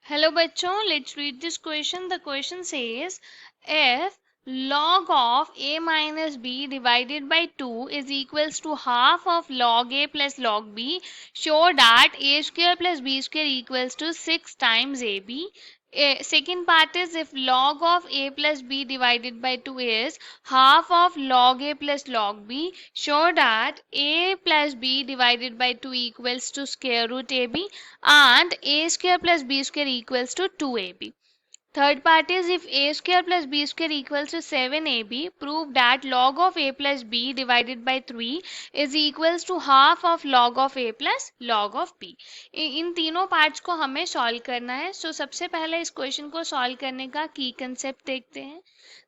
Hello bachon, let's read this question. The question says if log of a minus b divided by 2 is equals to half of log a plus log b, show that a square plus b square equals to 6 times ab. Second part is if log of a plus b divided by 2 is half of log a plus log b, show that a plus b divided by 2 equals to square root ab and a square plus b square equals to 2ab. Third part is if a square plus b square equals to 7ab, prove that log of a plus b divided by 3 is equals to half of log of a plus log of b. इन तीनों parts को हमें solve करना है. सो सबसे पहले इस question को solve करने का की कंसेप्ट देखते हैं.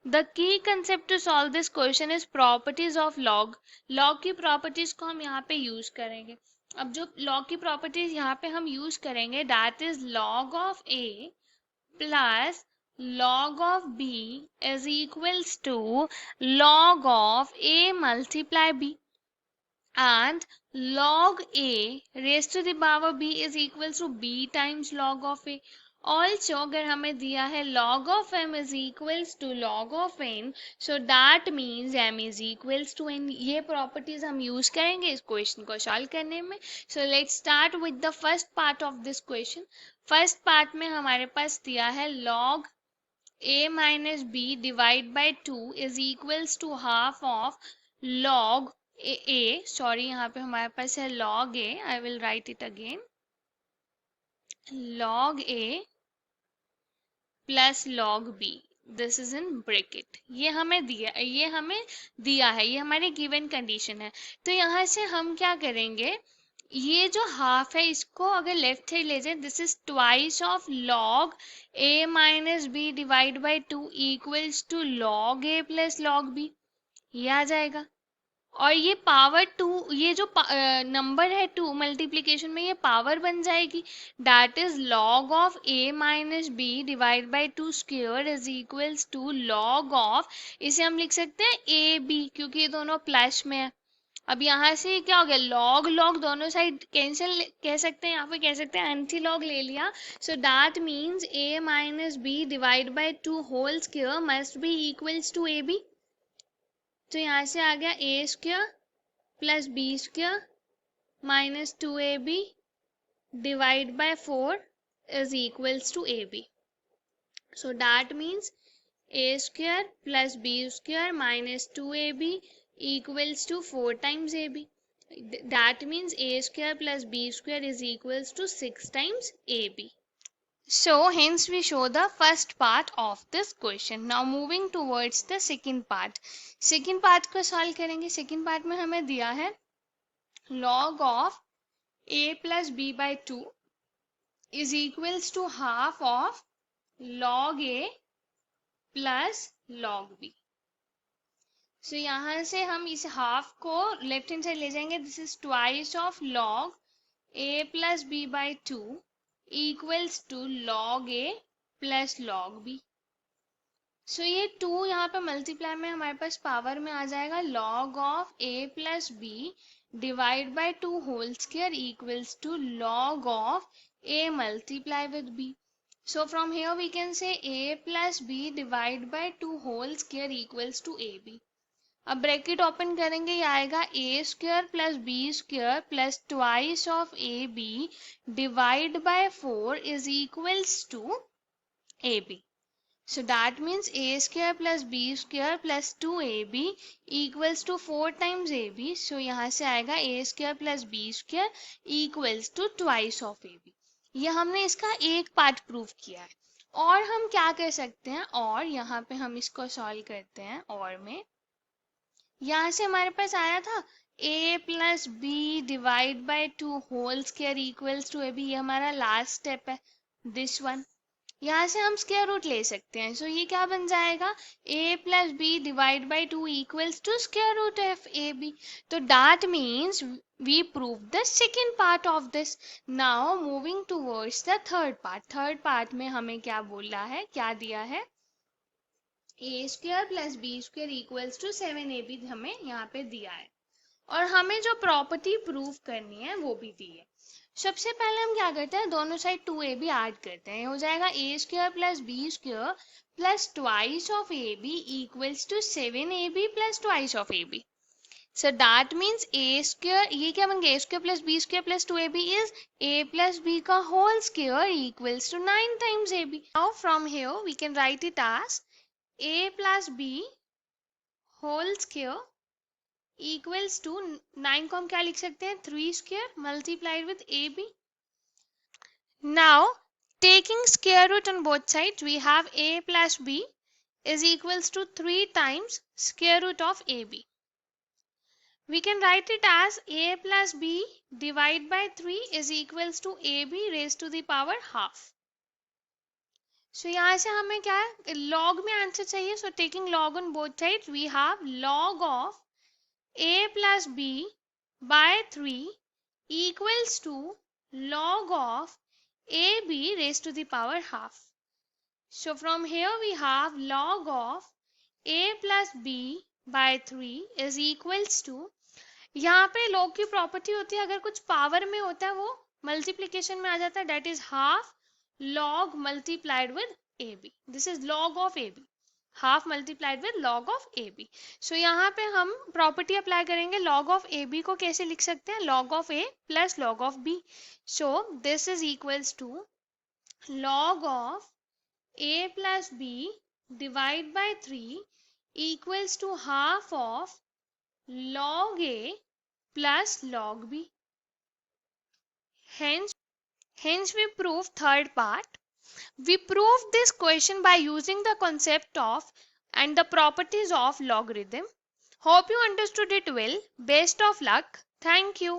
द की concept to solve this question is properties of log. Log की प्रॉपर्टीज को हम यहाँ पे यूज करेंगे. अब जो लॉग की प्रॉपर्टीज यहाँ पे हम यूज करेंगे that is log of A plus log of b is equals to log of a multiply b and log a raised to the power b is equals to b times log of a. Also अगर हमें दिया है log of m is equals to log of n, so that means m is equals to n. ये properties हम use करेंगे इस question को solve करने में. So let's start with the first part of this question. First part में हमारे पास दिया है log a minus b divide by 2 is equals to half of log sorry यहाँ पे हमारे पास है log a. I will write it again. Log a plus log b. This is in bracket. ये हमें दिया है, ये हमारी गिवन कंडीशन है. तो यहाँ से हम क्या करेंगे, ये जो हाफ है इसको अगर लेफ्ट साइड ले जाए, this is twice of log a minus B divide by 2 equals to log a plus log b. ये आ जाएगा. और ये पावर 2, ये जो नंबर है 2 मल्टीप्लीकेशन में, ये पावर बन जाएगी. That is log of a minus B divide by 2 square is equals to log of, इसे हम लिख सकते हैं ए बी क्योंकि ये दोनों प्लस में है. अब यहाँ से क्या हो गया, लॉग लॉग दोनों साइड कैंसिल कह सकते हैं, यहाँ पे कह सकते हैं एंटी लॉग ले लिया. So that means a minus B divide by 2 whole square must be equals to A B. तो यहाँ से आ गया A square plus B square minus 2ab divide by 4 is equals to ab. So that means a square plus b square minus 2ab equals to 4 times ab. That means a square plus b square is equals to 6 times ab. So hence we show the first part of this question. Now moving towards the second part. Second part को solve करेंगे. Second part में हमें दिया है log of a plus b by 2 is equals to half of log a plus log b. So यहाँ से हम इस half को left hand side ले जाएंगे. This is twice of log a plus b by 2 equals to log a plus log b. सो ये 2 यहाँ पे मल्टीप्लाई में हमारे पास पावर में आ जाएगा log of a plus b divide by 2 whole square equals to log of a multiply with b. So from here we can say a plus b divide by 2 whole square equals to ab. अब bracket open करेंगे, ये आएगा A square plus B square plus twice of A B divide by 4 is equals to A B. So that means A square plus B square plus 2ab equals to 4 times A B. सो यहाँ से आएगा A square plus B square equals to twice of A B. ये हमने इसका एक part prove किया है. और हम क्या कर सकते हैं, और यहाँ पे हम इसको सॉल्व करते हैं. और में यहाँ से हमारे पास आया था a plus B divide by 2 whole square equals to A B. ये हमारा लास्ट स्टेप है, दिस वन. यहाँ से हम स्क्वायर रूट ले सकते हैं. सो ये क्या बन जाएगा, a plus B divide by 2 equals to square root of A B. तो that means we prove the second part of this. Now moving towards the third part. Third part में हमें क्या बोला है, क्या दिया है, A square plus B square equals to 7ab हमें यहाँ पे दिया है. और हमें जो प्रॉपर्टी प्रूव करनी है वो भी दी है. सबसे पहले हम क्या करते हैं, दोनों साइड 2ab ऐड करते हैं, हो जाएगा a square plus b square plus twice of ab equals to 7ab plus twice of ab. So that means a square, ये क्या बन गया, a square plus b square plus 2ab is a plus b का whole square equals to 9 times ab. Now from here we can write it as a plus b whole square equals to 9 को हम क्या लिख सकते हैं, 3 square multiplied with ab. Now taking square root on both sides we have a plus b is equals to 3 times square root of ab. We can write it as a plus b divided by 3 is equals to ab raised to the power half. So यहाँ से हमें क्या है, log में answer चाहिए. So taking log on both sides we have log of a plus b by 3 equals to log of ab raised to the power half. So from here we have log of a plus b by 3 is equals to, यहाँ पे log की property होती है अगर कुछ power में होता है वो मल्टीप्लीकेशन में आ जाता है, that is half log multiplied with ab. This is log of ab, half multiplied with log of ab. So यहाँ पे हम प्रॉपर्टी अप्लाई करेंगे. log of ab को कैसे लिख सकते हैं, log of a plus log of b. So this is equals to log of a plus b divided by 3 equals to half of log a plus log b. Hence we proved third part. We proved this question by using the concept of and the properties of logarithm. Hope you understood it well. Best of luck. Thank you.